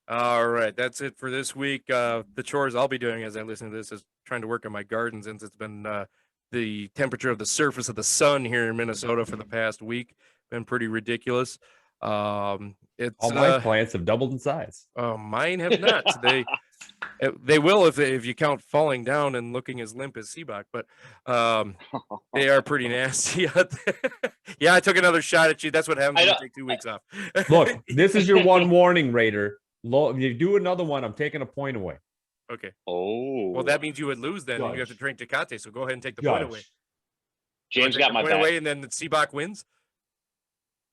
All right, that's it for this week. The chores I'll be doing as I listen to this is trying to work on my garden, since it's been the temperature of the surface of the sun here in Minnesota for the past week. Been pretty ridiculous. It's all my plants have doubled in size. Mine have not. They will if you count falling down and looking as limp as Seabach, but they are pretty nasty out there. Yeah, I took another shot at you. That's what happens when you take 2 weeks off. Look, this is your one warning, Raider. If you do another one, I'm taking a point away. Okay. Oh. Well, that means you would lose then. And you have to drink Tecate, so go ahead and take the point away. James got my point back. away, and then the Seabach wins.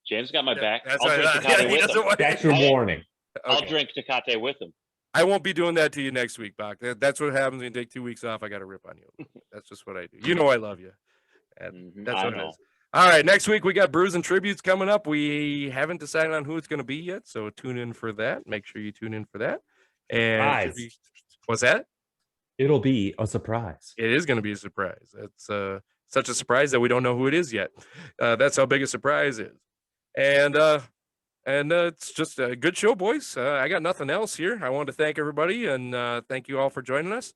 James got my back. That's I'll drink Tecate with him. That's your warning. I'll drink Tecate with him. I won't be doing that to you next week, Bach. That's what happens when you take 2 weeks off. I got to rip on you. That's just what I do. You know I love you. That's what it is. All right, next week we got Brews and Tributes coming up. We haven't decided on who it's going to be yet, so tune in for that. Make sure you tune in for that. And what's that? It'll be a surprise. It is going to be a surprise. It's such a surprise that we don't know who it is yet. That's how big a surprise is. And it's just a good show, boys. I got nothing else here. I want to thank everybody, and thank you all for joining us.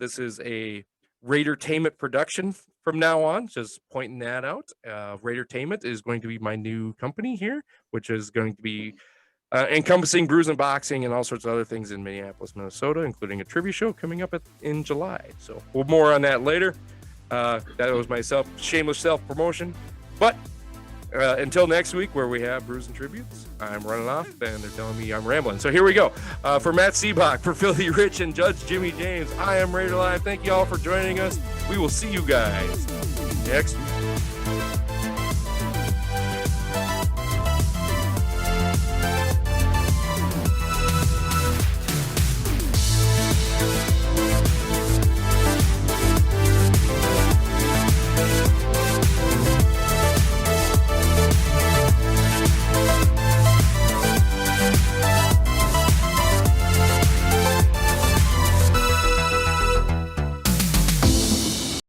This is a Raidertainment production from now on, just pointing that out. Raidertainment is going to be my new company here, which is going to be encompassing Brews and Boxing and all sorts of other things in Minneapolis, Minnesota, including a trivia show coming up in July. So more on that later. That was my shameless self-promotion. But until next week, where we have Brews and Tributes, I'm running off, and they're telling me I'm rambling. So here we go. For Matt Seabach, for Philly Rich, and Judge Jimmy James, I am RaiterLive. Thank you all for joining us. We will see you guys next week.